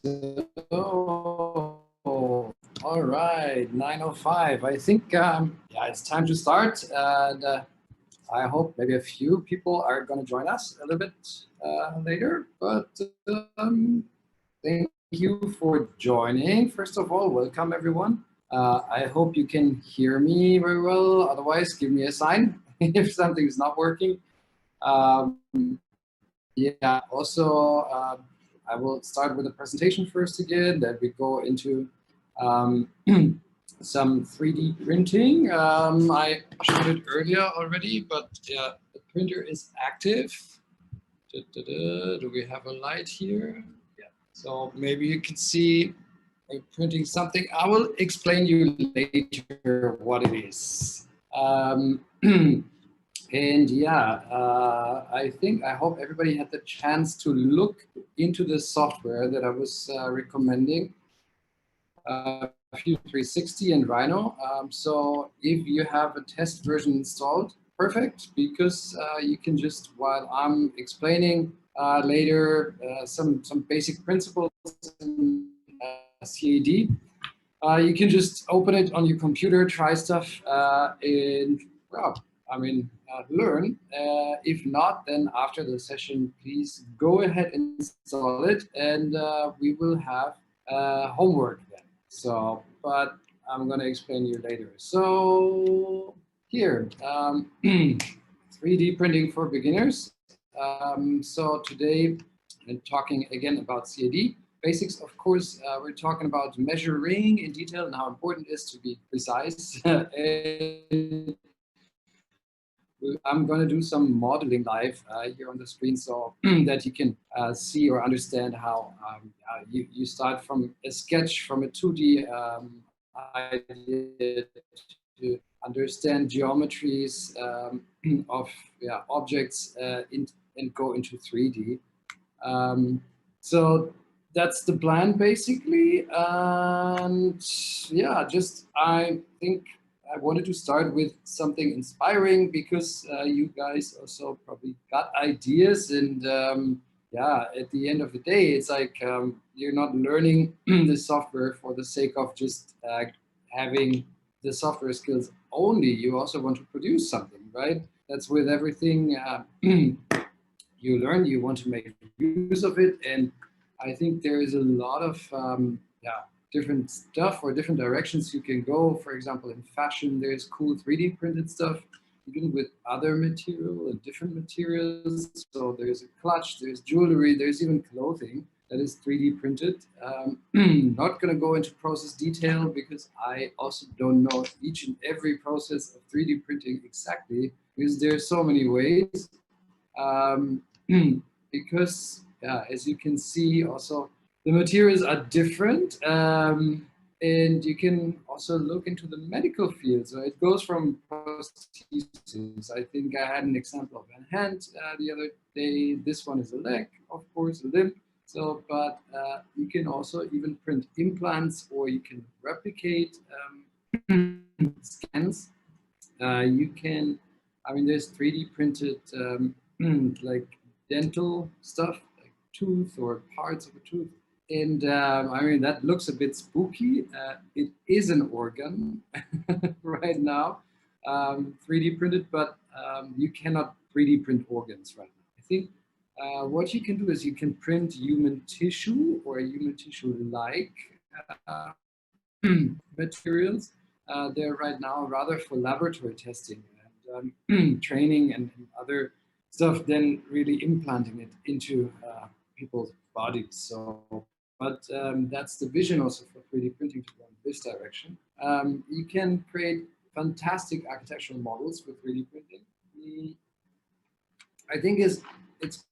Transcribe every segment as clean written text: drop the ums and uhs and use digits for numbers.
So, all right, 9:05. I think yeah, it's time to start. And I hope maybe a few people are going to join us a little bit later. But thank you for joining. First of all, welcome everyone. I hope you can hear me very well. Otherwise, give me a sign if something is not working. Yeah, also, I will start with a presentation first again, then we go into some 3D printing. I showed it earlier already, but yeah, the printer is active. Do we have a light here? Yeah, so maybe you can see I'm printing something. I will explain you later what it is. And yeah, I hope everybody had the chance to look into the software that I was recommending, Fusion 360 and Rhino. So if you have a test version installed, perfect, because you can just, while I'm explaining later some basic principles in CAD, you can just open it on your computer, try stuff, and well, I mean, learn. If not, then after the session, please go ahead and install it, and we will have homework then. So, but I'm going to explain you later. So here, 3D printing for beginners. So today, I'm talking again about CAD. Basics, of course, we're talking about measuring in detail and how important it is to be precise. And I'm going to do some modeling live here on the screen so that you can see or understand how you start from a sketch from a 2D idea to understand geometries of objects and go into 3D. So that's the plan basically. And yeah, just I think I wanted to start with something inspiring because you guys also probably got ideas. And yeah, at the end of the day, it's like you're not learning the software for the sake of just having the software skills only. You also want to produce something, right? That's with everything you learn, you want to make use of it. And I think there is a lot of different stuff or different directions you can go. For example, in fashion, there's cool 3D printed stuff, even with other material and different materials. So there's a clutch, there's jewelry, there's even clothing that is 3D printed. Not going to go into process detail because I also don't know each and every process of 3D printing exactly, because there's so many ways. Because as you can see, also the materials are different, and you can also look into the medical field. So it goes from prostheses. I think I had an example of a hand the other day. This one is a leg, of course, a limb. So, but you can also even print implants, or you can replicate scans. You can, I mean, there's 3D printed like dental stuff, like tooth or parts of a tooth. And I mean, that looks a bit spooky. It is an organ right now, 3D printed, but you cannot 3D print organs right now. I think what you can do is you can print human tissue or human tissue-like materials. They're right now rather for laboratory testing and training and other stuff than really implanting it into people's bodies. So, but that's the vision also for 3D printing to go in this direction. You can create fantastic architectural models with 3D printing. I think it's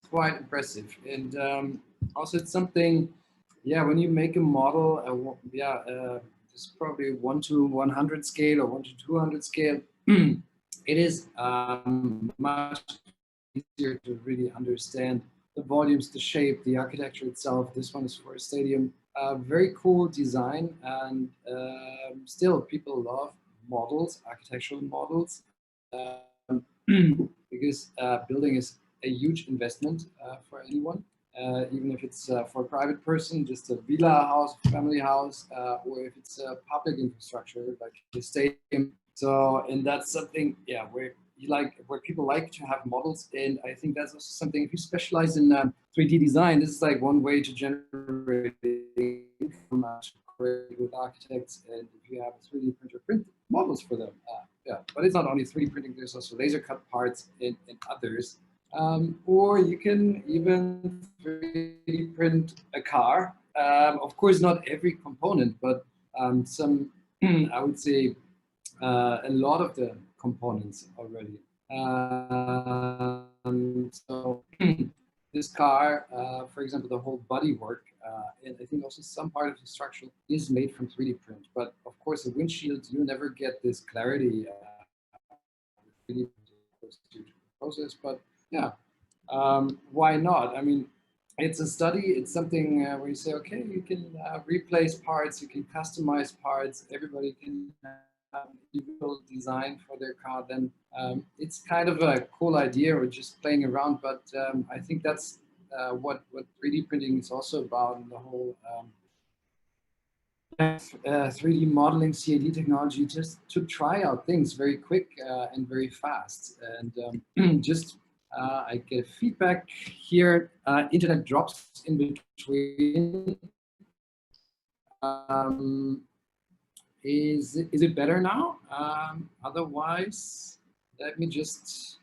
quite impressive, and also it's something. Yeah, when you make a model, it's probably 1 to 100 scale or 1 to 200 scale. It is much easier to really understand the volumes, the shape, the architecture itself. This one is for a stadium. Very cool design, and still people love models, architectural models, because building is a huge investment for anyone. even if it's for a private person, just a villa house, family house, or if it's a public infrastructure like a stadium. So, and that's something, yeah, where people like to have models, and I think that's also something. If you specialize in 3D design, this is like one way to generate income with architects, and if you have a 3D printer, print models for them. Yeah, but it's not only 3D printing. There's also laser cut parts and others. Or you can even 3D print a car. Of course, not every component, but some, I would say, a lot of the components already. So this car, for example, the whole bodywork, and I think also some part of the structure is made from 3D print. But of course, the windshield, you never get this clarity with 3D due to the process. But yeah, why not? I mean, it's a study. It's something where you say, okay, you can replace parts, you can customize parts. Everybody can individual design for their car. Then it's kind of a cool idea. We're just playing around, but I think that's what 3D printing is also about, and the whole 3D modeling, CAD technology, just to try out things very quick and very fast. And just I get feedback here. Internet drops in between. Is it better now? Otherwise, let me just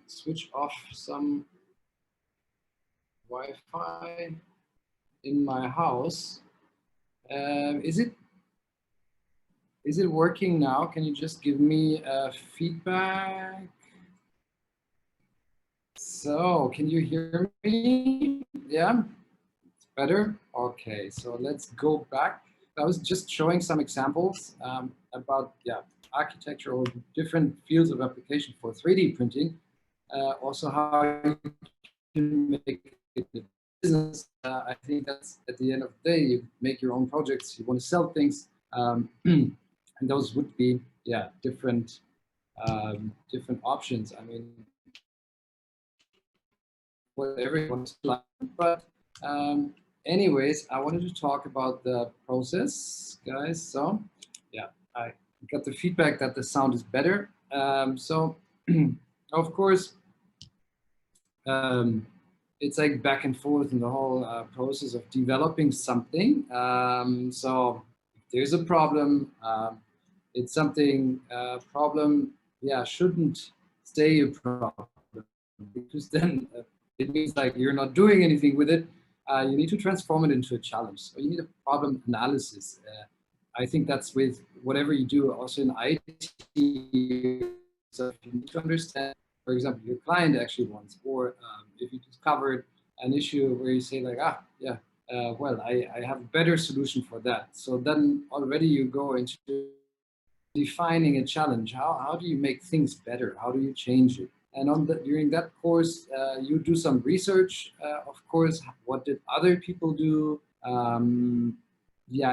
switch off some Wi-Fi in my house. Is it working now? Can you just give me feedback? So, can you hear me? Yeah, it's better. Okay, so let's go back. I was just showing some examples about architecture or different fields of application for 3D printing. Also, how you can make it a business. I think that's at the end of the day, you make your own projects. You want to sell things, and those would be different different options. I mean, whatever you want to like, but anyways, I wanted to talk about the process, guys. So yeah, I got the feedback that the sound is better. So of course, it's like back and forth in the whole process of developing something. So if there's a problem, it's something problem, shouldn't stay a problem, because then it means like you're not doing anything with it. You need to transform it into a challenge. So you need a problem analysis. I think that's with whatever you do, also in IT. So if you need to understand, for example, your client actually wants, or if you discovered an issue where you say like, well, I have a better solution for that. So then already you go into defining a challenge. How do you make things better? How do you change it? And during that course, you do some research, of course. What did other people do?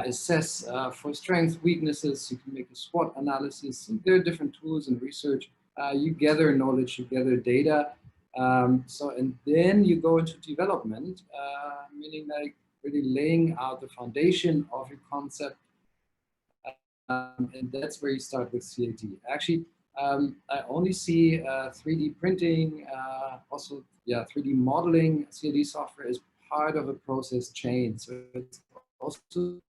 Assess for strengths, weaknesses. You can make a SWOT analysis. There are different tools and research. You gather knowledge, you gather data. And then you go into development, meaning like really laying out the foundation of your concept. And that's where you start with CAD. Actually, I only see 3D printing, also 3D modeling, CAD software is part of a process chain. So it's also to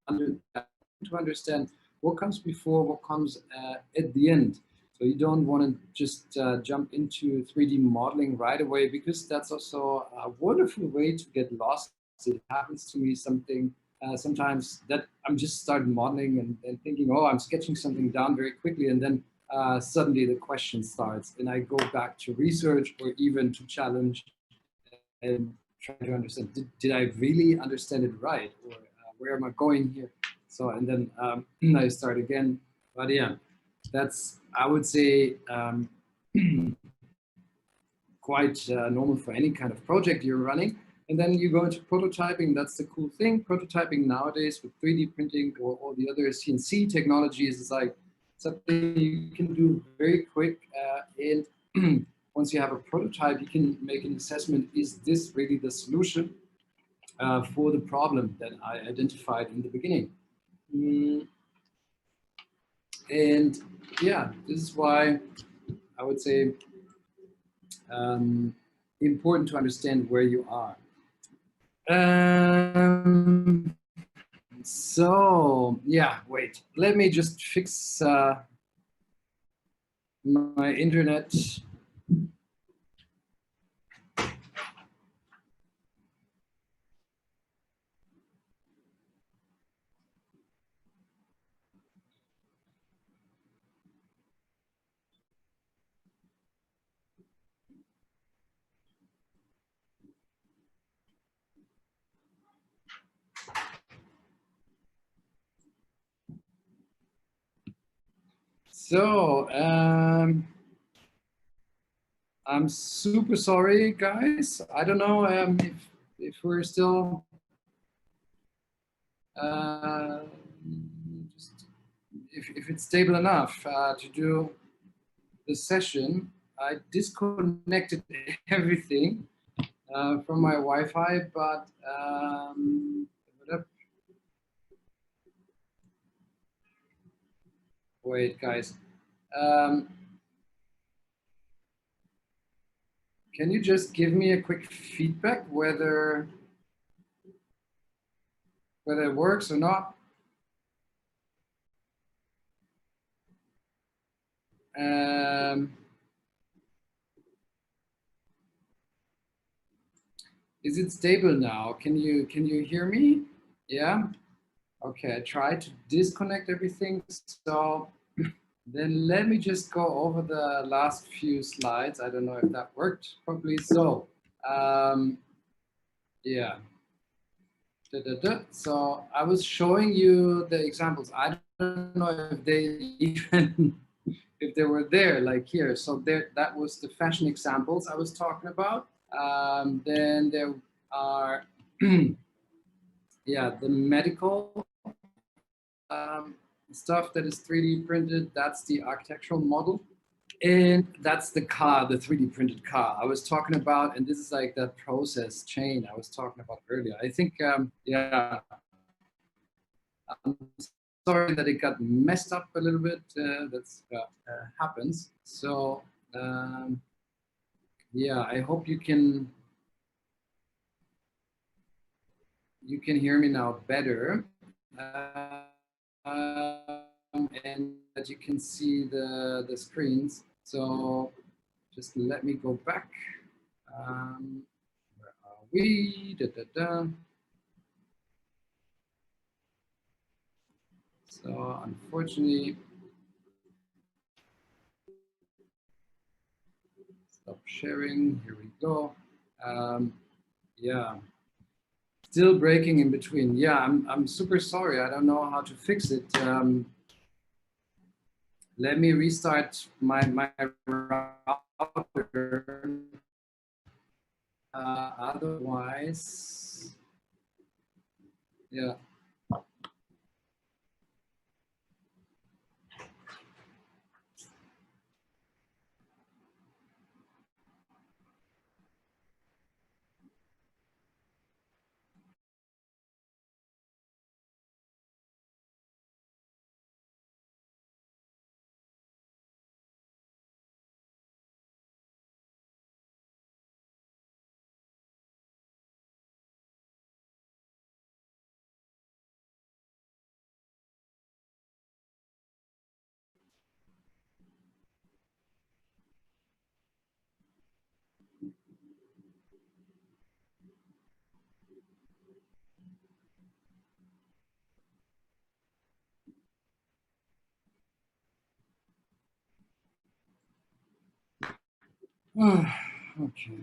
understand what comes before, what comes at the end. So you don't want to just jump into 3D modeling right away, because that's also a wonderful way to get lost. It happens to me sometimes that I'm just starting modeling and thinking, oh, I'm sketching something down very quickly, and then suddenly the question starts, and I go back to research or even to challenge and try to understand, did I really understand it right, or where am I going here? So, and then I start again. But yeah, that's, I would say, quite normal for any kind of project you're running. And then you go into prototyping. That's the cool thing. Prototyping nowadays with 3D printing or all the other CNC technologies is like something you can do very quick. And once you have a prototype, you can make an assessment, is this really the solution for the problem that I identified in the beginning? And yeah, this is why I would say important to understand where you are. So yeah, wait, let me just fix my internet. So I'm super sorry, guys. I don't know if we're still uh, just if it's stable enough to do the session. I disconnected everything from my Wi-Fi, but wait, guys. Um, can you just give me a quick feedback whether it works or not? Um, is it stable now? Can you hear me? Yeah. Okay. I tried to disconnect everything. So then let me just go over the last few slides. I don't know if that worked properly. So yeah. So I was showing you the examples. I don't know if they even if they were there, like here. So there, that was the fashion examples I was talking about. Then there are, yeah, the medical stuff that is 3D printed. That's the architectural model. And that's the car, the 3D printed car I was talking about. And this is like that process chain I was talking about earlier. I think, yeah, I'm sorry that it got messed up a little bit. That's happens. So yeah, I hope you can hear me now better, and that you can see the screens. So just let me go back. Where are we? Da, da, da. So unfortunately, stop sharing. Here we go. Yeah, still breaking in between. Yeah, I'm super sorry. I don't know how to fix it. Let me restart my router. Otherwise, yeah. Okay.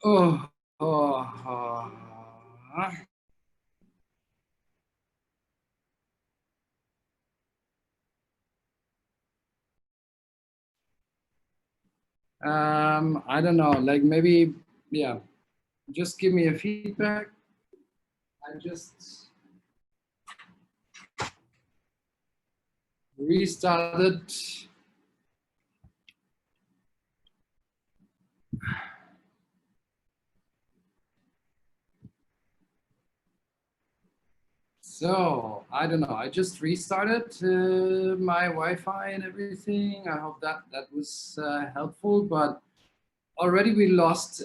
Oh, oh, oh. I don't know, like maybe, yeah, just give me a feedback. I just restarted. So I don't know. I just restarted my Wi-Fi and everything. I hope that that was helpful. But already we lost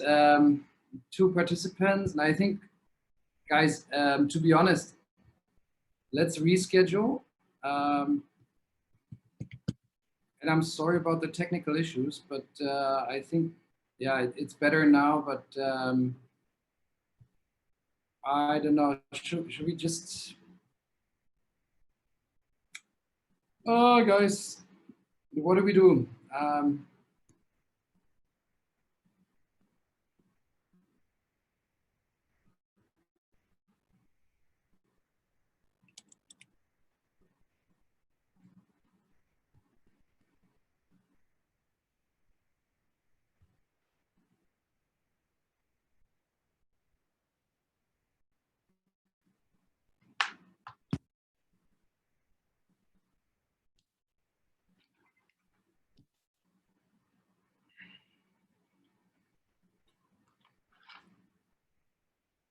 two participants, and I think, guys, to be honest, let's reschedule. Um, and I'm sorry about the technical issues, but I think, yeah, it's better now. But I don't know. Should we just? Oh, guys, what do we do?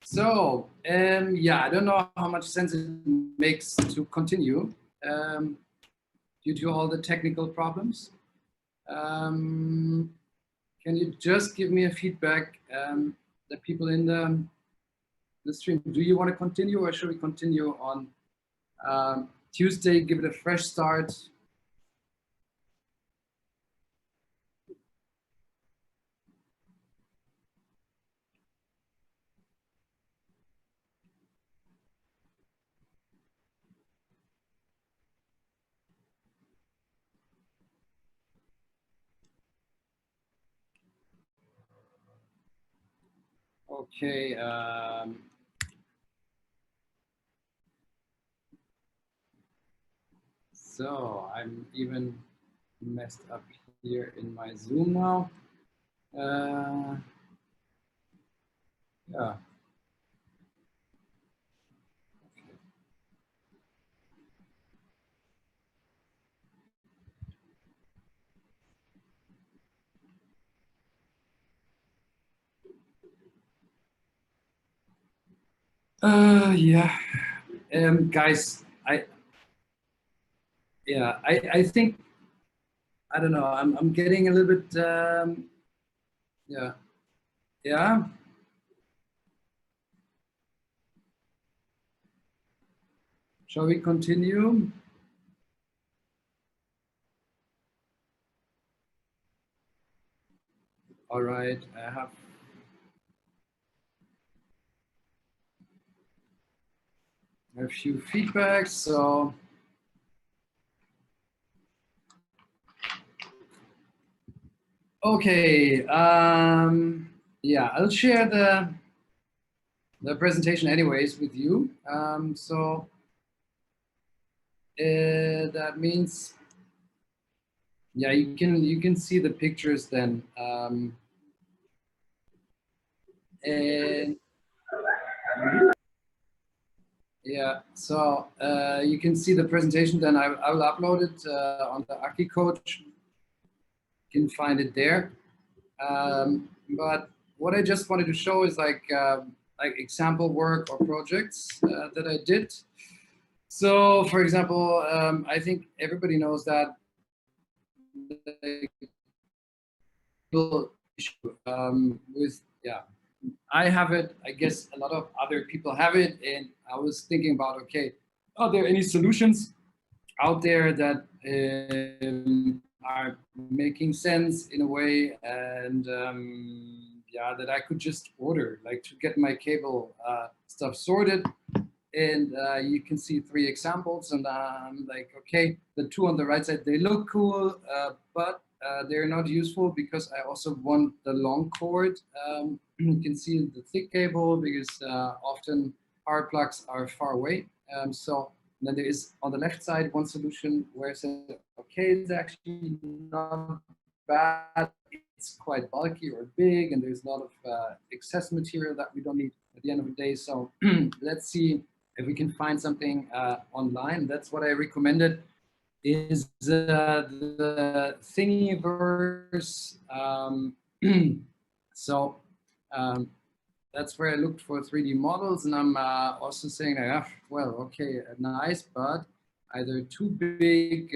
So, yeah, I don't know how much sense it makes to continue um, due to all the technical problems. Um, can you just give me a feedback, the people in the stream? Do you want to continue, or should we continue on Tuesday, give it a fresh start? Okay. So I'm even messed up here in my Zoom now. Uh, yeah. Yeah. Guys, I think, I don't know. I'm getting a little bit. Yeah. Yeah. Shall we continue? All right. I have a few feedbacks. So, okay. Yeah, I'll share the presentation anyways with you. So that means, yeah, you can see the pictures then. And yeah, so you can see the presentation. Then I will upload it on the Aki Coach. You can find it there. But what I just wanted to show is like example work or projects that I did. So, for example, I think everybody knows that the issue with, yeah, I have it. I guess a lot of other people have it, and I was thinking about, okay, are there any solutions out there that are making sense in a way, and yeah, that I could just order, like to get my cable stuff sorted. And you can see three examples, and I'm like, okay, the two on the right side, they look cool, but they're not useful because I also want the long cord. you can see the thick cable because often power plugs are far away. So then there is on the left side one solution where I said, okay, it's actually not bad. It's quite bulky or big, and there's a lot of excess material that we don't need at the end of the day. So let's see if we can find something online. That's what I recommended. Is the Thingiverse. So um, that's where I looked for 3D models, and I'm also saying, well, okay, nice, but either too big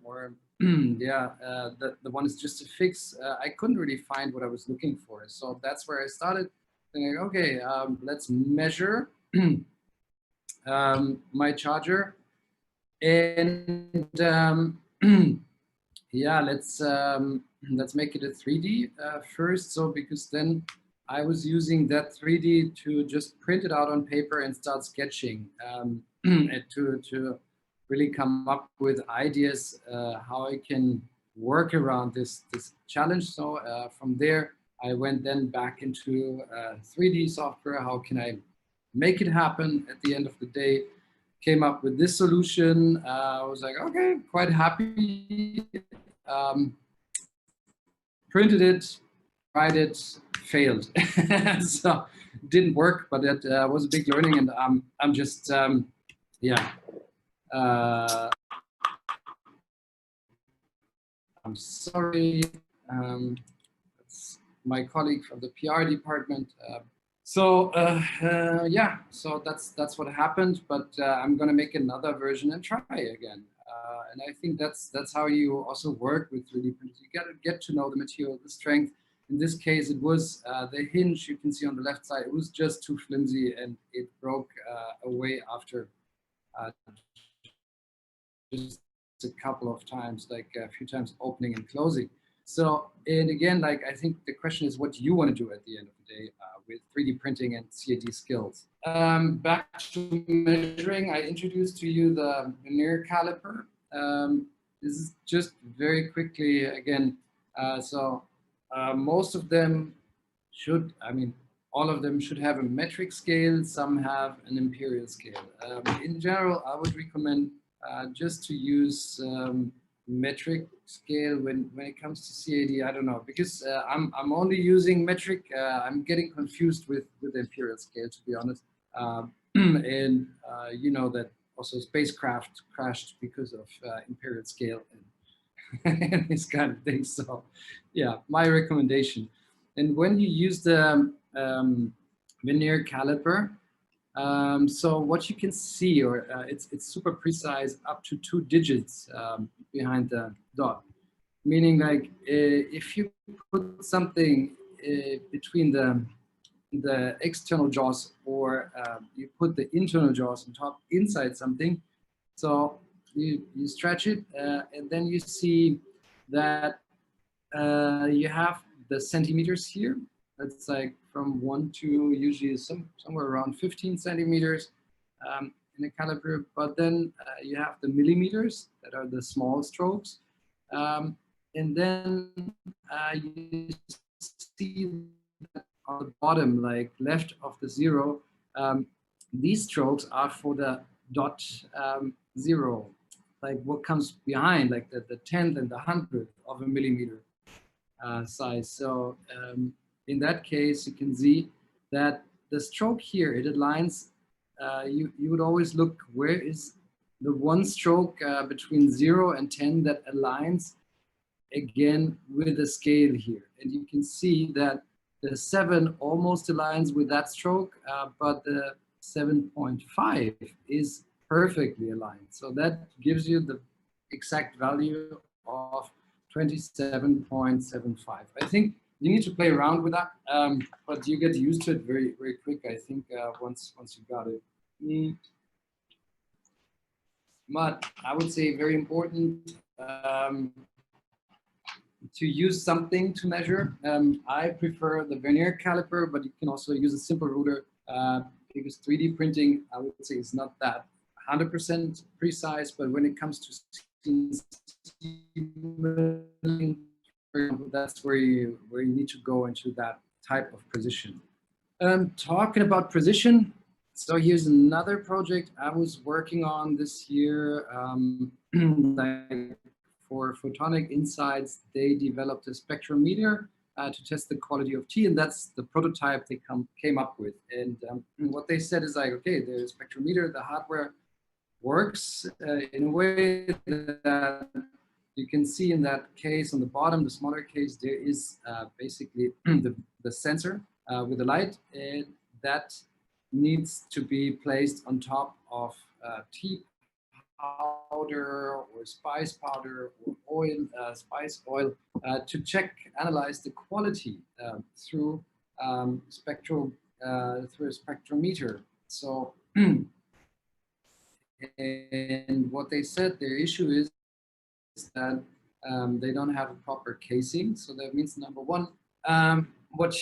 or yeah, the one is just a fix. I couldn't really find what I was looking for, so that's where I started thinking, okay, let's measure my charger, and yeah, let's make it a 3D first. So because then I was using that 3D to just print it out on paper and start sketching and to really come up with ideas how I can work around this challenge. So from there, I went then back into 3D software. How can I make it happen at the end of the day? Came up with this solution. I was like, okay, quite happy. Um, Printed it, tried it, failed. So didn't work, but that was a big learning, and I'm just yeah. Uh, I'm sorry. That's my colleague from the PR department. Yeah, so that's what happened. But I'm gonna make another version and try again. And I think that's how you also work with 3D printers. You gotta get to know the material, the strength. In this case, it was the hinge you can see on the left side. It was just too flimsy, and it broke away after uh, just a couple of times, like a few times opening and closing. So, and again, like I think the question is what you want to do at the end of the day with 3D printing and CAD skills. Back to measuring, I introduced to you the veneer caliper. This is just very quickly again. Most of them should, I mean, all of them should have a metric scale. Some have an imperial scale. In general, I would recommend just to use metric scale when it comes to CAD. I don't know, because I'm only using metric. I'm getting confused with imperial scale, to be honest. And you know that also spacecraft crashed because of imperial scale and this kind of thing. So yeah, my recommendation. And when you use the veneer caliper, so what you can see, or it's super precise, up to 2 digits behind the dot. Meaning, like if you put something between the external jaws, or you put the internal jaws on top inside something, so you stretch it, and then you see that you have the centimeters here. That's like from 1 to usually somewhere around 15 centimeters in a caliper. But then you have the millimeters that are the small strokes. And then you see that on the bottom, like left of the zero, these strokes are for the dot zero, like what comes behind, like the tenth and the hundredth of a millimeter size. So in that case, you can see that the stroke here, it aligns, you would always look where is the one stroke between 0 and 10 that aligns again with the scale here. And you can see that the 7 almost aligns with that stroke, but the 7.5 is perfectly aligned. So that gives you the exact value of 27.75. I think you need to play around with that, but you get used to it very, very quick, I think, once you got it. But I would say very important to use something to measure. I prefer the vernier caliper, but you can also use a simple ruler because 3D printing, I would say, is not that 100% precise, but when it comes to that's where you need to go into that type of precision. Talking about precision, so here's another project I was working on this year. Like for Photonic Insights, they developed a spectrometer to test the quality of tea, and that's the prototype they came up with. And what they said is like, okay, the spectrometer, the hardware works in a way that you can see in that case on the bottom, the smaller case, there is basically the sensor with the light, and that needs to be placed on top of tea powder or spice powder or oil, spice oil, to check, analyze the quality through through a spectrometer. So, and what they said, their issue is that they don't have a proper casing. So that means number one, what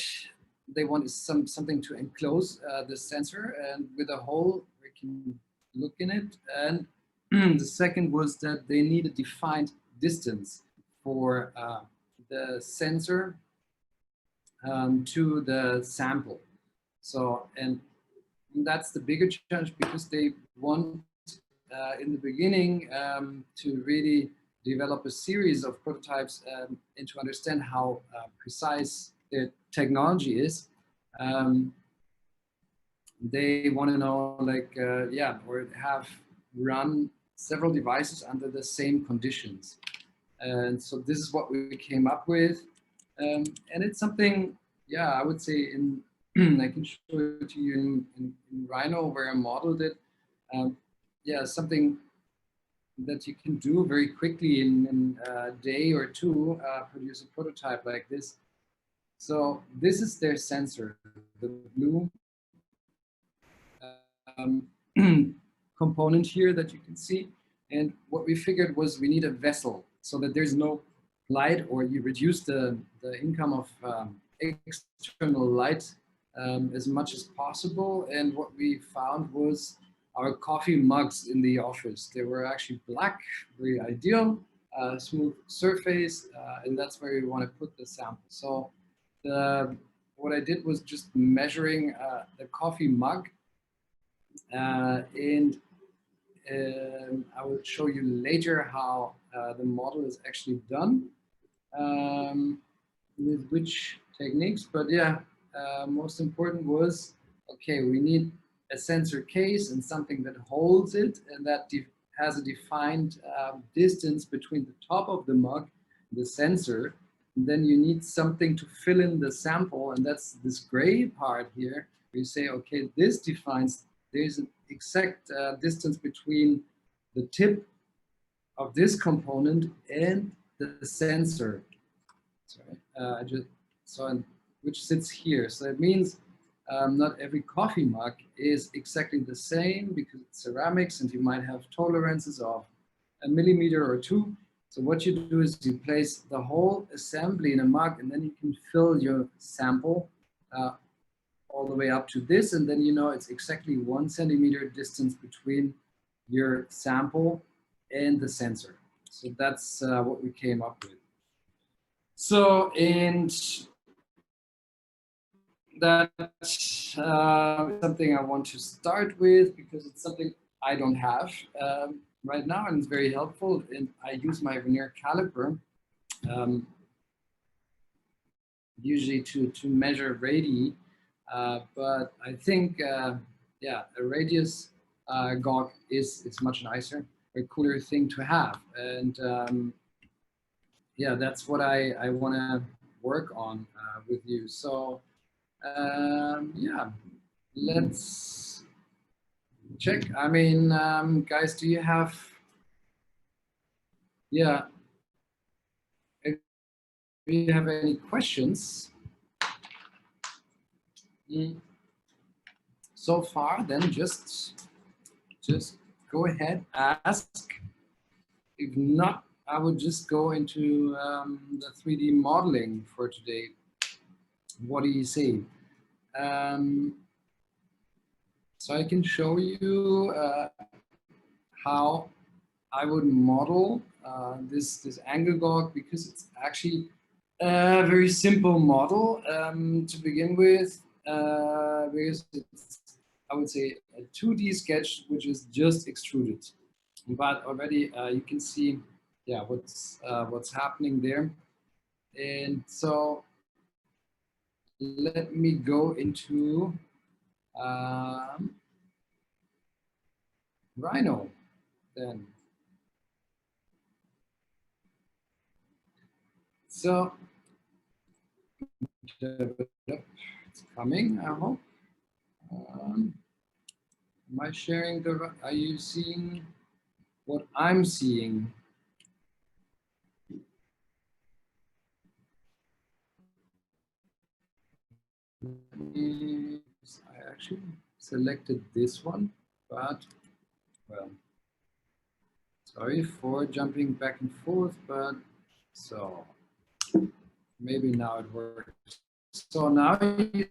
they want is something to enclose the sensor, and with a hole we can look in it. And the second was that they need a defined distance for the sensor to the sample. So, and that's the bigger challenge, because they want in the beginning to really develop a series of prototypes and to understand how precise their technology is. They want to know, like, yeah, or have run several devices under the same conditions. And so this is what we came up with. And it's something, yeah, I would say I can show it to you in Rhino, where I modeled it. Yeah, something that you can do very quickly in a day or two, produce a prototype like this. So this is their sensor, the blue component here that you can see. And what we figured was we need a vessel so that there's no light, or you reduce the income of external light as much as possible. And what we found was our coffee mugs in the office. They were actually black, very ideal, smooth surface, and that's where we want to put the sample. So what I did was just measuring the coffee mug, and I will show you later how the model is actually done, with which techniques. But yeah, most important was, okay, we need a sensor case and something that holds it, and that has a defined distance between the top of the mug, the sensor. And then you need something to fill in the sample, and that's this gray part here. You say, okay, this defines, there's an exact distance between the tip of this component and the sensor. Sorry, which sits here. So it means not every coffee mug is exactly the same, because it's ceramics and you might have tolerances of a millimeter or two. So what you do is you place the whole assembly in a mug, and then you can fill your sample all the way up to this, and then you know it's exactly 1 centimeter distance between your sample and the sensor. So that's what we came up with. So, and that's something I want to start with, because it's something I don't have right now, and it's very helpful. And I use my vernier caliper usually to measure radii, but I think yeah, a radius gauge is much nicer, a cooler thing to have. And yeah, that's what I want to work on with you. So yeah, let's check. I mean, guys, do you have, yeah, if you have any questions so far, then just go ahead, ask. If not, I would just go into the 3D modeling for today. What do you say? So I can show you how I would model this angle gauge, because it's actually A very simple model to begin with, because it's, I would say, a 2D sketch which is just extruded. But already you can see, yeah, what's happening there. And so let me go into Rhino then. So it's coming, I hope. Am I sharing the, are you seeing what I'm seeing? I actually selected this one, but well, sorry for jumping back and forth, but so maybe now it works. So now you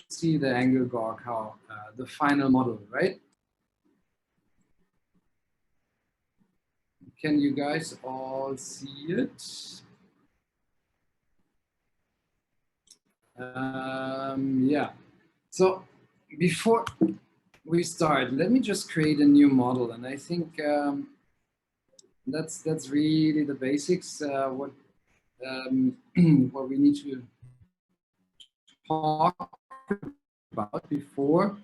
see the angle gawk, how the final model, right? Can you guys all see it? Yeah. So before we start, let me just create a new model, and I think that's really the basics. What we need to talk about before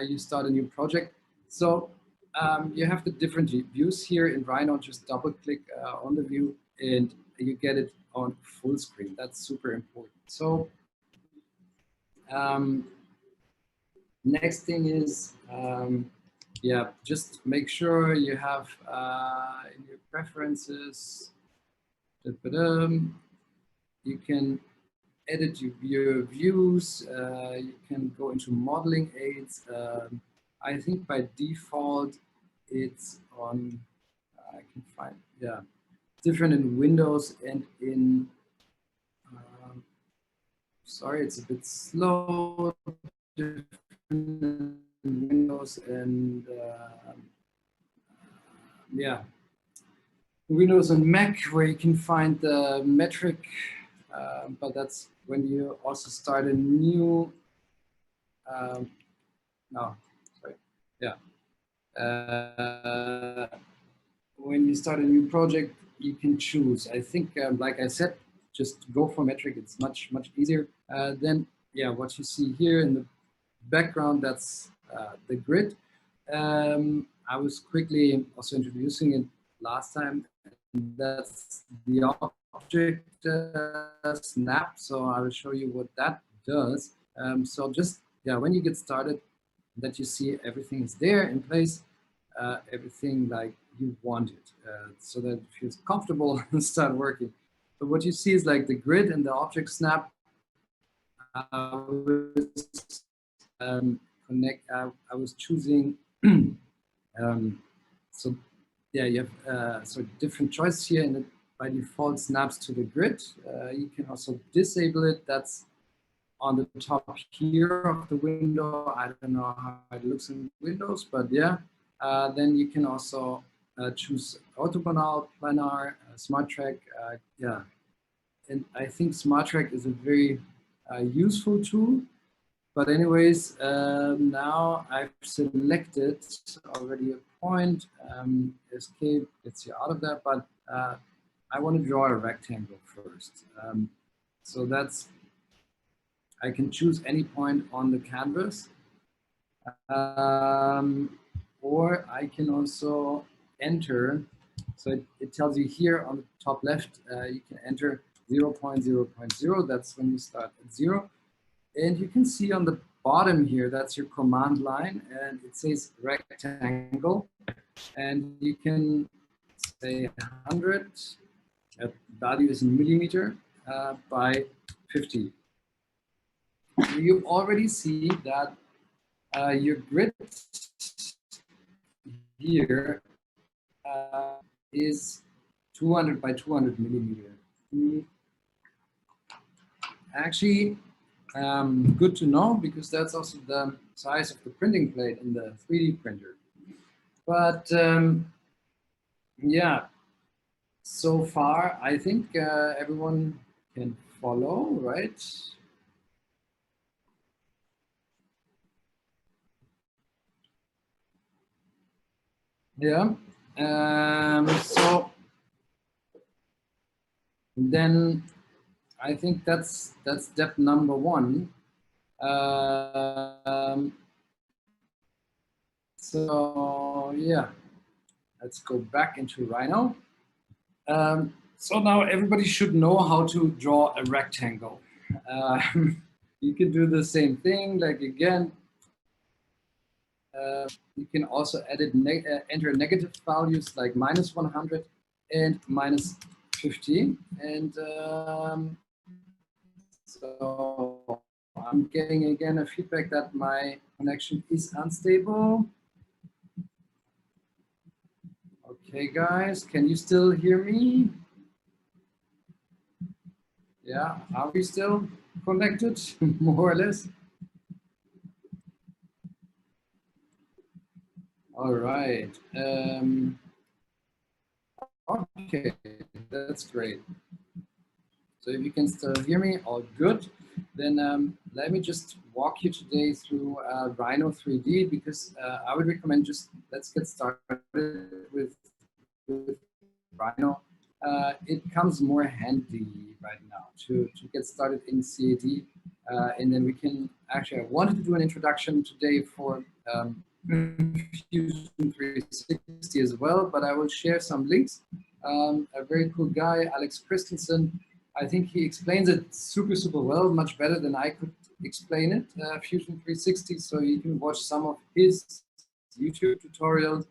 you start a new project. So you have the different views here in Rhino. Just double click on the view and you get it on full screen. That's super important. So um, next thing is, yeah, just make sure you have in your preferences, you can edit your views. You can go into modeling aids. I think by default, it's on, I can find, yeah, different in Windows and in, sorry, it's a bit slow, different in Windows and, yeah, Windows and Mac, where you can find the metric, but that's when you also start a new, no, sorry, yeah. When you start a new project, you can choose. I think, like I said, just go for metric. It's much easier. Then, yeah, what you see here in the background, that's the grid. I was quickly also introducing it last time. That's the object snap. So I will show you what that does. So just, yeah, when you get started, that you see everything is there in place, everything like you want it, so that it feels comfortable and start working. So what you see is like the grid and the object snap. I was choosing, so yeah, you have so different choices here, and it by default snaps to the grid. You can also disable it. That's on the top here of the window. I don't know how it looks in Windows, but yeah. Then you can also choose orthogonal, planar, smart track. Yeah, and I think smart track is a very useful tool. But anyways, now I've selected already a point. Escape gets you out of that, but I want to draw a rectangle first. So that's, I can choose any point on the canvas, or I can also enter. So it tells you here on the top left, you can enter 0.0.0. That's when you start at 0. And you can see on the bottom here, that's your command line, and it says rectangle. And you can say 100, that value is in millimeter, by 50. You already see that your grid here is 200 by 200 millimeter. Actually, good to know, because that's also the size of the printing plate in the 3D printer. But yeah, so far, I think everyone can follow, right? Yeah. So then I think that's step number one. Um, so yeah, let's go back into Rhino. So now everybody should know how to draw a rectangle. You can do the same thing, like again, you can also enter negative values like minus 100 and minus 50. And so I'm getting again a feedback that my connection is unstable. Okay, guys, can you still hear me? Yeah, are we still connected, more or less? All right. Okay, that's great. So if you can still hear me, all good. Then let me just walk you today through Rhino 3D because I would recommend just let's get started with Rhino. It comes more handy right now to get started in CAD. And then we can actually, I wanted to do an introduction today for Fusion 360 as well, but I will share some links. A very cool guy, Alex Christensen. I think he explains it super, super well, much better than I could explain it, Fusion 360. So you can watch some of his YouTube tutorials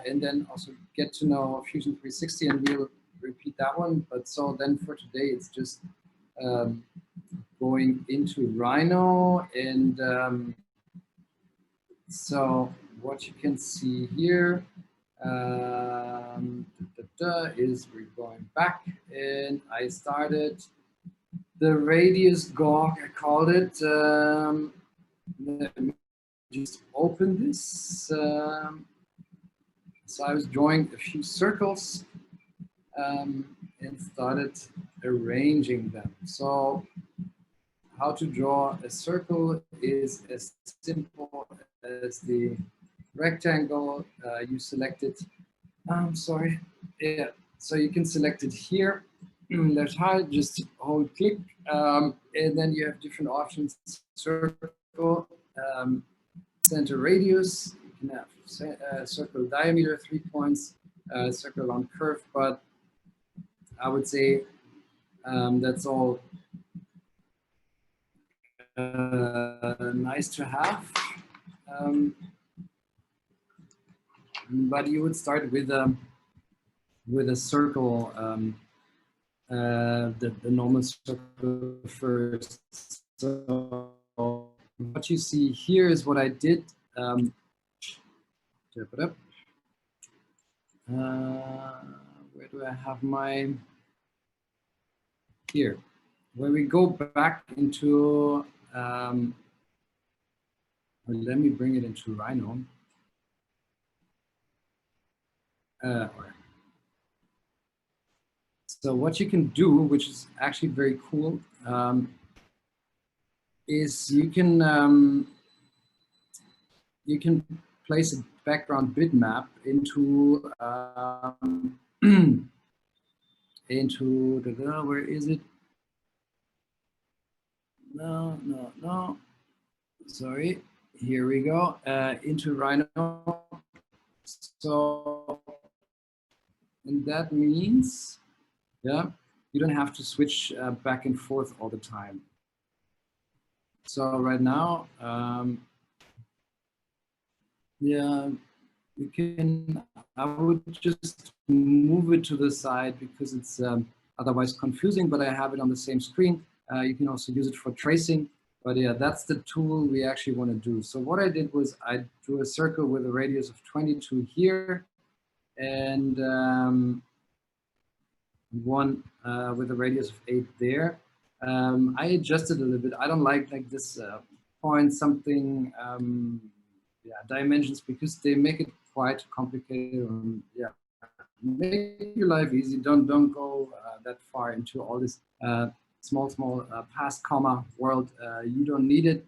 and then also get to know Fusion 360, and we'll repeat that one. But so then for today, it's just going into Rhino. And so what you can see here is we're going back, and I started the radius gog, I called it. Let me just open this. So I was drawing a few circles and started arranging them. So how to draw a circle is as simple as the rectangle. You select it. I'm sorry. Yeah. So you can select it here, left high, just hold click, and then you have different options. Circle, center radius. You can have circle diameter, 3 points, circle round curve, but I would say that's all nice to have. But you would start with a circle, the normal circle first. So what you see here is what I did. Where do I have my, here, when we go back into, let me bring it into Rhino. So what you can do, which is actually very cool, is you can place a background bitmap into into where is it? No. Sorry. Here we go. Into Rhino. So, and that means, yeah, you don't have to switch back and forth all the time. So right now, yeah, you can, I would just move it to the side because it's otherwise confusing, but I have it on the same screen. You can also use it for tracing, but yeah, that's the tool we actually want to do. So what I did was I drew a circle with a radius of 22 here, and one with a radius of 8 there. I adjusted a little bit. I don't like this point something yeah, dimensions because they make it quite complicated. Yeah, make your life easy. Don't go that far into all this small past comma world. You don't need it.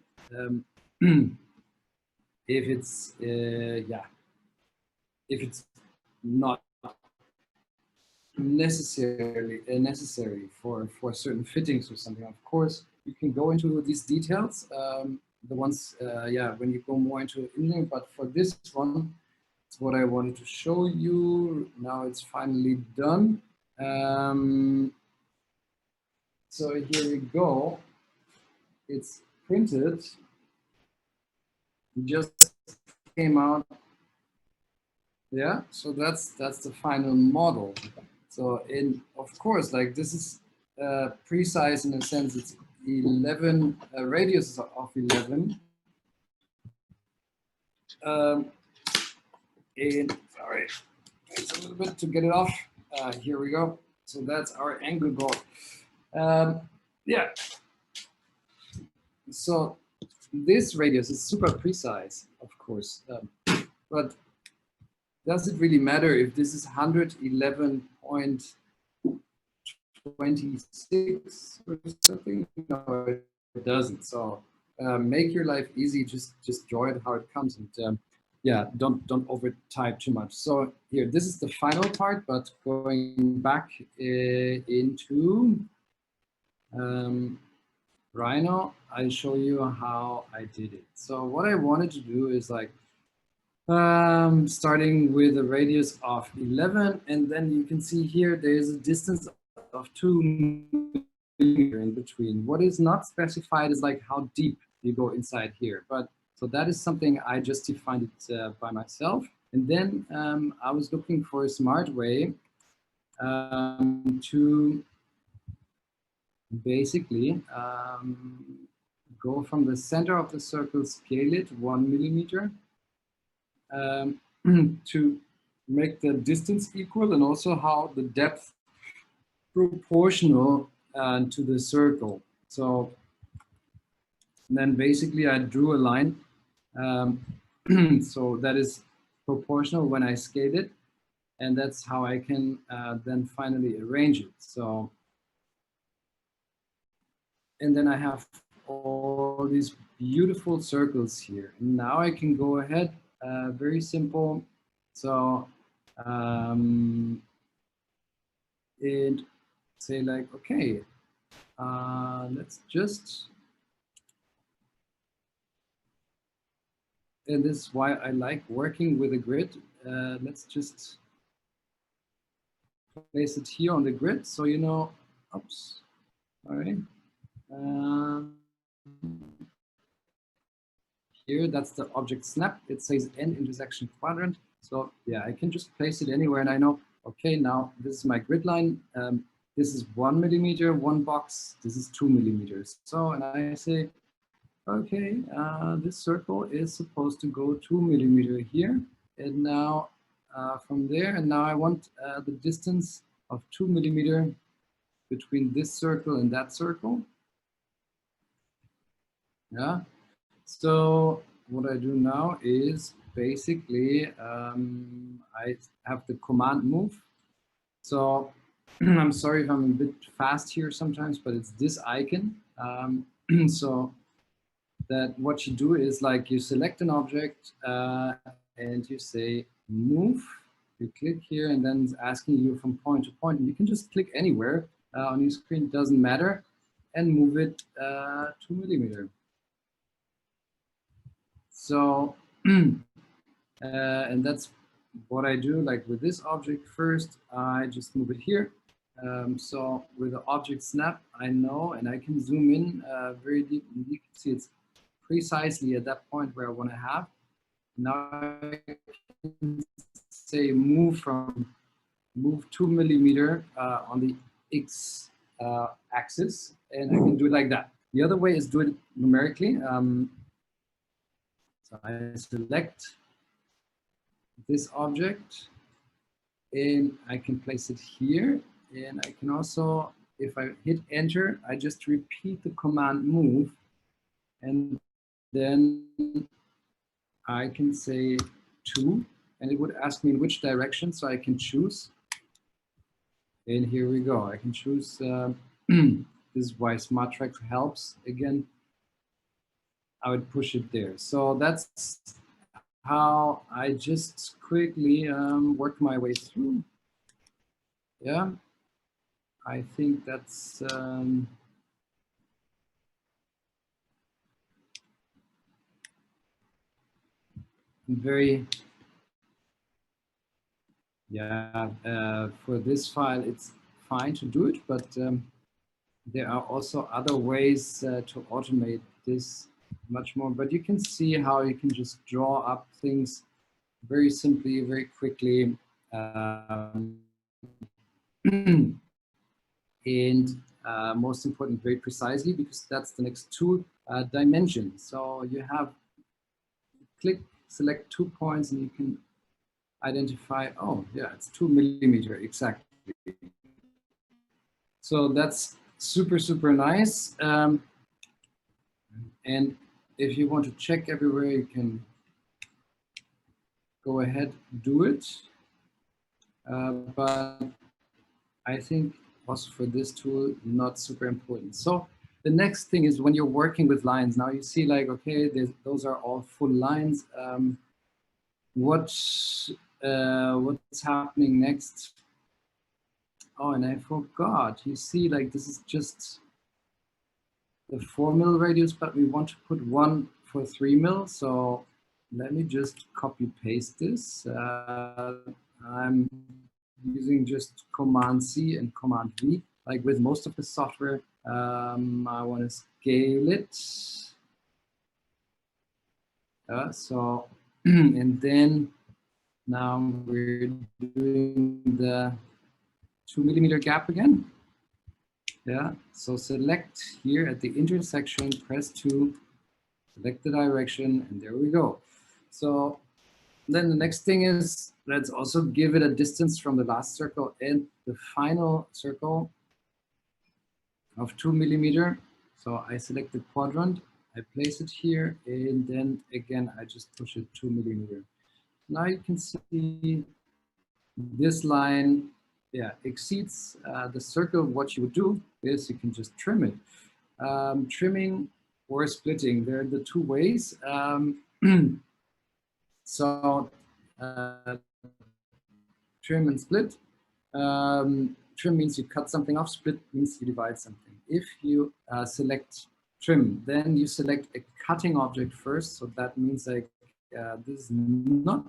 If it's yeah, if it's not necessary for certain fittings or something. Of course, you can go into these details. The ones, yeah, when you go more into engineering. But for this one, it's what I wanted to show you. Now it's finally done. So here we go. It's printed. It just came out. Yeah. So that's the final model. So of course, like this is precise in a sense. It's 11 radius of 11. And sorry, it's a little bit to get it off. Here we go. So that's our angle board. Yeah. So this radius is super precise, of course, but does it really matter if this is 111.26 or something? No, it doesn't. So make your life easy. Just draw it how it comes, and yeah, don't overtype too much. So here, this is the final part. But going back into Rhino, I show you how I did it. So what I wanted to do is like starting with a radius of 11, and then you can see here there's a distance of 2 millimeters in between. What is not specified is like how deep you go inside here, but so that is something I just defined it by myself. And then I was looking for a smart way to basically go from the center of the circle, scale it 1 millimeter, to make the distance equal, and also how the depth proportional to the circle. So then basically I drew a line. So that is proportional when I scale it, and that's how I can then finally arrange it. So, and then I have all these beautiful circles here. And now I can go ahead, very simple. So, and say like, okay, let's just, and this is why I like working with a grid. Let's just place it here on the grid. So, you know, oops, all right. Here, that's the object snap. It says N intersection quadrant. So yeah, I can just place it anywhere, and I know, okay, now this is my grid line. This is 1 millimeter, one box. This is 2 millimeters. So, and I say, okay, this circle is supposed to go 2 millimeter here. And now from there, and now I want the distance of 2 millimeter between this circle and that circle. Yeah. So what I do now is basically I have the command move. So I'm sorry if I'm a bit fast here sometimes, but it's this icon. So that what you do is like you select an object and you say move. You click here, and then it's asking you from point to point. And you can just click anywhere on your screen, doesn't matter, and move it 2 millimeter. So, and that's what I do. Like with this object first, I just move it here. So with the object snap, I know, and I can zoom in very deep. And you can see it's precisely at that point where I want to have. Now I can say move 2 millimeter on the X axis, and I can do it like that. The other way is do it numerically. So I select this object, and I can place it here. And I can also, if I hit enter, I just repeat the command move, and then I can say 2, and it would ask me in which direction, so I can choose. And here we go. I can choose, this is why Smart Track helps. Again, I would push it there. So that's how I just quickly work my way through. Yeah, I think that's very, yeah, for this file, it's fine to do it, but there are also other ways to automate this much more. But you can see how you can just draw up things very simply, very quickly. And most important, very precisely, because that's the next tool, dimension. So you have click, select 2 points, and you can identify, oh yeah, it's 2 millimeter exactly. So that's super, super nice. And if you want to check everywhere, you can go ahead, do it. But I think also for this tool, not super important. So the next thing is when you're working with lines, now you see like, okay, those are all full lines. What's happening next? Oh, and I forgot. You see, like this is just the 4 mil radius, but we want to put one for 3 mil. So let me just copy paste this. I'm using just Command C and Command V. Like with most of the software, I want to scale it. So, and then now we're doing the 2 millimeter gap again. Yeah, so select here at the intersection, press 2, select the direction, and there we go. So then the next thing is, let's also give it a distance from the last circle and the final circle of 2 millimeter. So I select the quadrant, I place it here, and then again, I just push it 2 millimeter. Now you can see this line, yeah, exceeds the circle. What you would do is you can just trim it. Trimming or splitting, they're the two ways. So trim and split. Trim means you cut something off, split means you divide something. If you select trim, then you select a cutting object first. So that means like this is not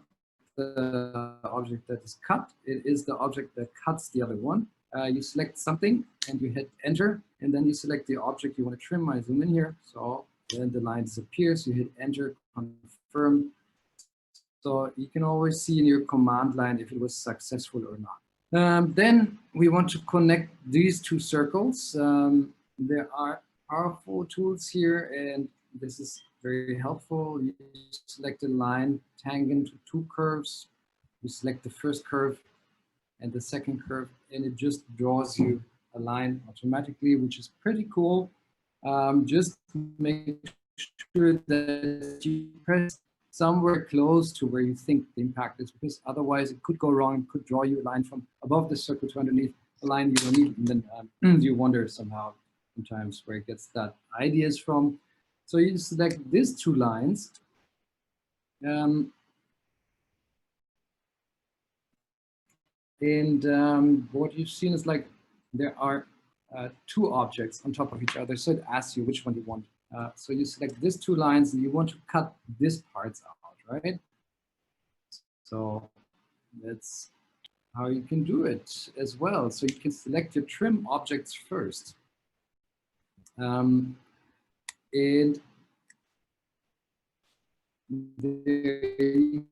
the object that is cut, it is the object that cuts the other one. You select something and you hit enter, and then you select the object you want to trim. I zoom in here, so then the line disappears. You hit enter, confirm. So you can always see in your command line if it was successful or not. Then we want to connect these two circles. There are powerful tools here, and this is very helpful. You select a line tangent to two curves. You select the first curve and the second curve, and it just draws you a line automatically, which is pretty cool. Just make sure that you press somewhere close to where you think the impact is, because otherwise it could go wrong. It could draw you a line from above the circle to underneath a line you don't need, and then you wonder somehow sometimes where it gets that ideas from. So you select these two lines. What you've seen is like there are two objects on top of each other, so it asks you which one you want. So you select these two lines and you want to cut these parts out, right? So that's how you can do it as well. So you can select your trim objects first. And there you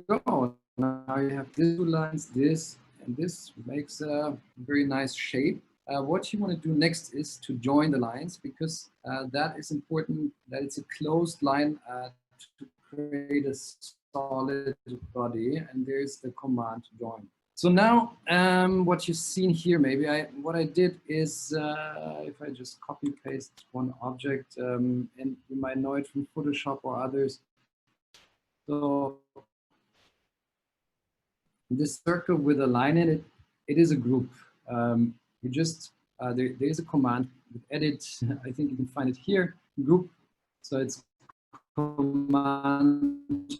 go. Now you have these two lines, this and this makes a very nice shape. What you want to do next is to join the lines, because that is important, that it's a closed line to create a solid body, and there's the command join. So now what you've seen here, maybe what I did is if I just copy paste one object, and you might know it from Photoshop or others. So this circle with a line in it, it is a group. you just, there is a command with edit. I think you can find it here, group. So it's Command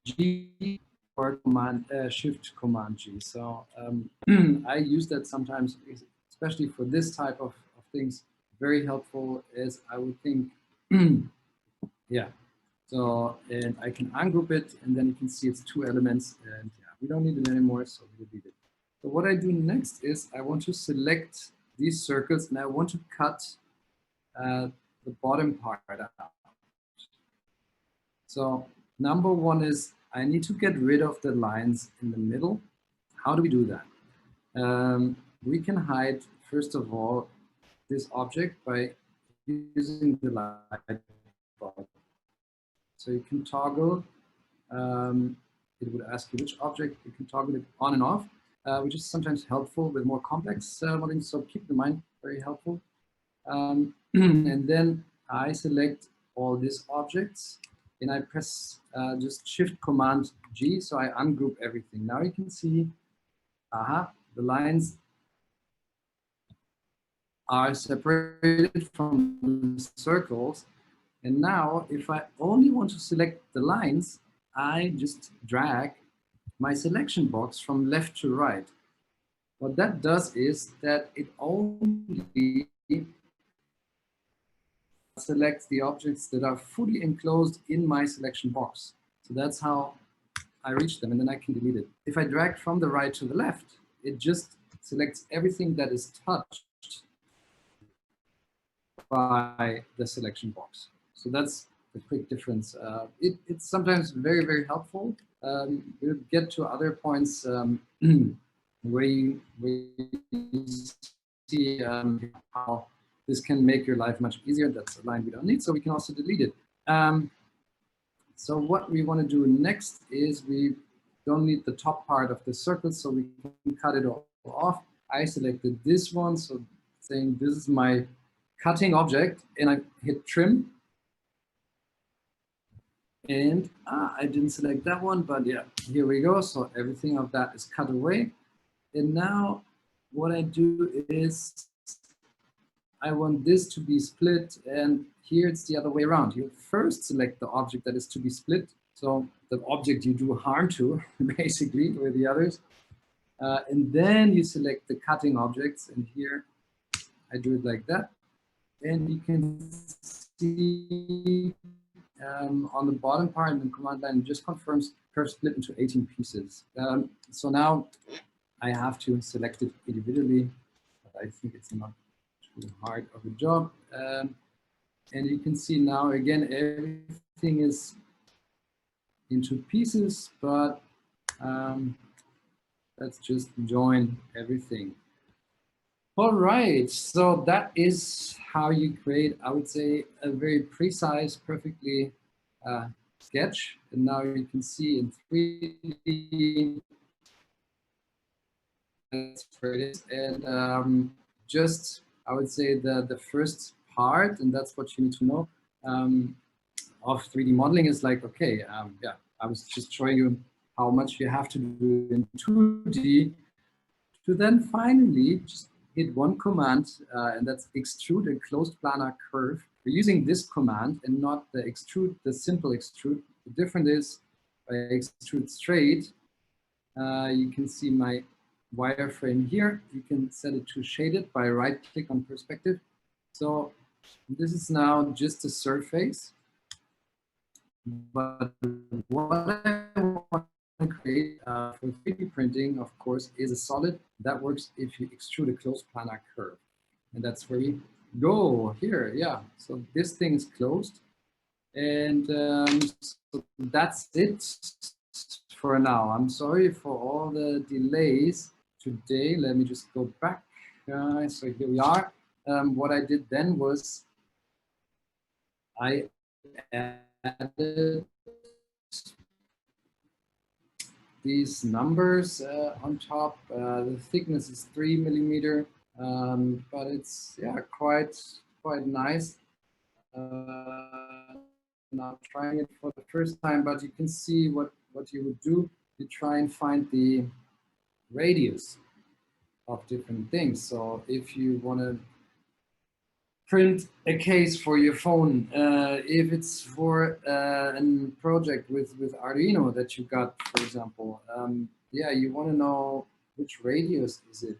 G or Command Shift Command G. So I use that sometimes, especially for this type of things. Very helpful, as I would think. Yeah. So, and I can ungroup it, and then you can see it's 2 elements, and yeah, we don't need it anymore, so we delete it. So what I do next is I want to select these circles, and I want to cut the bottom part out. So number one is I need to get rid of the lines in the middle. How do we do that? We can hide, first of all, this object by using the light bulb. So you can toggle, it would ask you which object, you can toggle it on and off, which is sometimes helpful with more complex modeling, so keep in mind, very helpful. And then I select all these objects, and I press just Shift Command G, so I ungroup everything. Now you can see, the lines are separated from the circles. And now, if I only want to select the lines, I just drag my selection box from left to right. What that does is that it only selects the objects that are fully enclosed in my selection box. So that's how I reach them, and then I can delete it. If I drag from the right to the left, it just selects everything that is touched by the selection box. So that's the quick difference. It's sometimes very, very helpful. We'll get to other points where you see how this can make your life much easier. That's a line we don't need, so we can also delete it. So what we want to do next is we don't need the top part of the circle, so we can cut it all off. I selected this one, so saying this is my cutting object, and I hit trim. And I didn't select that one, but yeah, here we go. So everything of that is cut away. And now what I do is I want this to be split, and here it's the other way around. You first select the object that is to be split, so the object you do harm to, basically, with the others. And then you select the cutting objects, and here I do it like that. And you can see on the bottom part in the command line, it just confirms curve split into 18 pieces. So now I have to select it individually, but I think it's not too hard of a job. And you can see now, again, everything is into pieces, but let's just join everything. All right, so that is how you create, I would say, a very precise, perfectly sketch. And now you can see in 3D, that's where it is. And just, I would say, the first part, and that's what you need to know, of 3D modeling is like, okay, yeah, I was just showing you how much you have to do in 2D to then finally just hit one command, and that's extrude a closed planar curve. We're using this command and not the extrude, the simple extrude. The difference is by extrude straight, you can see my wireframe here. You can set it to shaded by right click on perspective. So this is now just a surface. But what I want to create for 3D printing, of course, is a solid that works if you extrude a closed planar curve. And that's where we go here. Yeah, so this thing is closed. And so that's it for now. I'm sorry for all the delays today. Let me just go back. So here we are. What I did then was I added these numbers on top. The thickness is 3 millimeter, but it's, yeah, quite nice. Not trying it for the first time, but you can see what you would do. You try and find the radius of different things. So if you want to print a case for your phone, if it's for a project with Arduino that you got, for example, yeah, you want to know which radius is it.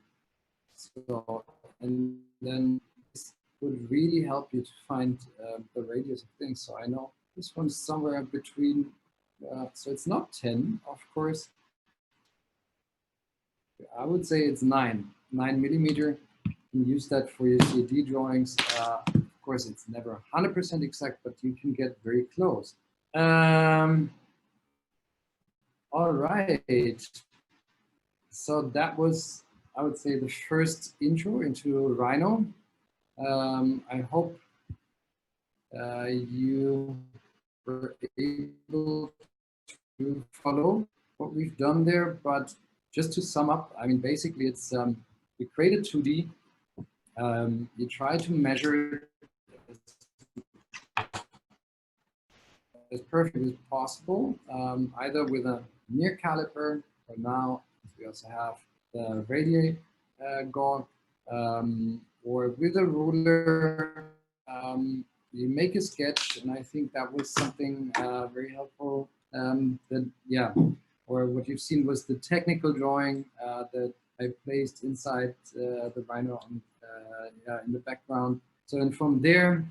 So, and then this would really help you to find the radius of things. So I know this one's somewhere between, so it's not 10, of course. I would say it's 9 millimeter. You can use that for your CAD drawings. Of course, it's never 100% exact, but you can get very close. All right. So that was, I would say, the first intro into Rhino. I hope you were able to follow what we've done there. But just to sum up, I mean, basically, it's you create a 2D, you try to measure it as perfect as possible, either with a near caliper, or now we also have the radii gauge, or with a ruler. You make a sketch, and I think that was something very helpful. That yeah, or what you've seen was the technical drawing that I placed inside the Rhino yeah, in the background. So and from there,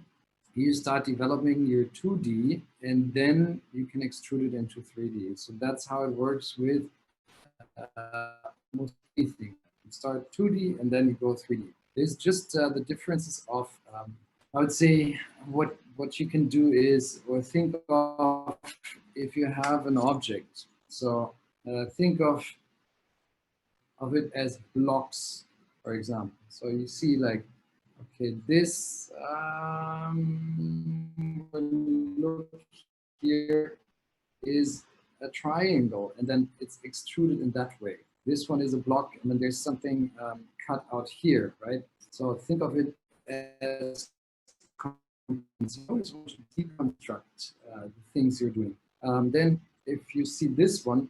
you start developing your 2D, and then you can extrude it into 3D. So that's how it works with most anything. You start 2D and then you go 3D. There's just the differences of, I would say, what you can do is, or think of if you have an object. So think of it as blocks, for example. So you see like, okay, this, when you look here, is a triangle, and then it's extruded in that way. This one is a block, and then there's something cut out here, right? So think of it as deconstruct the things you're doing. Then if you see this one,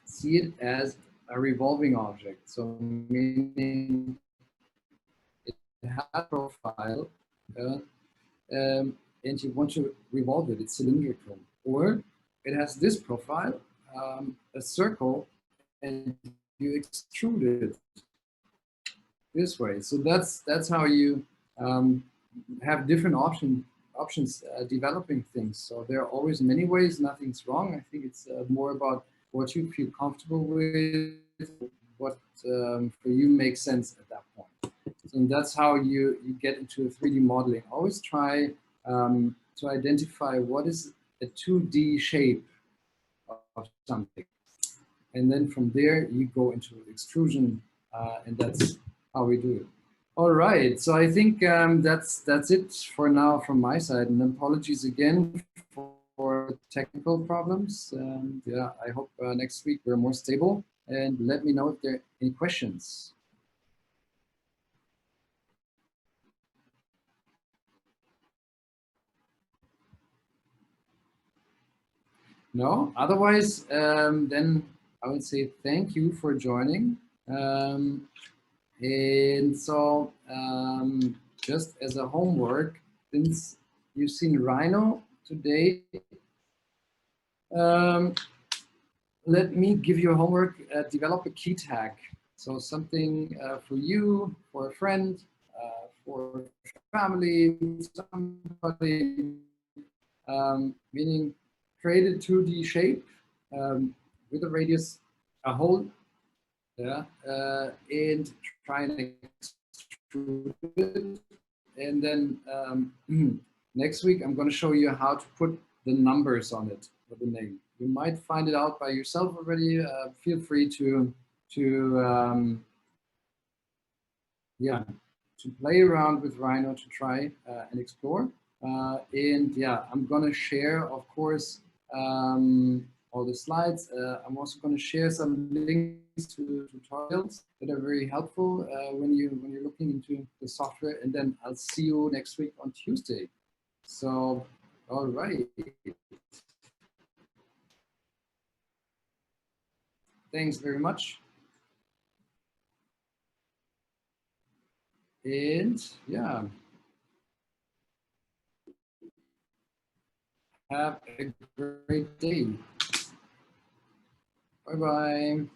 see it as a revolving object. So meaning it has a profile, and you want to revolve it, it's cylindrical. Or it has this profile, a circle, and you extrude it this way. So that's how you have different options developing things. So there are always many ways. Nothing's wrong. I think it's more about what you feel comfortable with, what for you makes sense at that point. And that's how you get into a 3D modeling. Always try to identify what is a 2D shape of something. And then from there, you go into extrusion, and that's how we do it. All right, so I think that's it for now from my side. And apologies again for technical problems. Yeah, I hope next week we're more stable. And let me know if there are any questions. No, otherwise, then I would say thank you for joining. And so just as a homework, since you've seen Rhino today, let me give you a homework, develop a key tag. So something for you, for a friend, for family, somebody, meaning create a 2D shape with a radius, a hole, yeah, and try and extrude it. And then next week, I'm going to show you how to put the numbers on it with the name. You might find it out by yourself already. Feel free to yeah, to play around with Rhino, to try and explore. And yeah, I'm going to share, of course, all the slides. I'm also going to share some links to tutorials that are very helpful when you're looking into the software. And then I'll see you next week on Tuesday. So, all right. Thanks very much. And yeah, have a great day. Bye bye.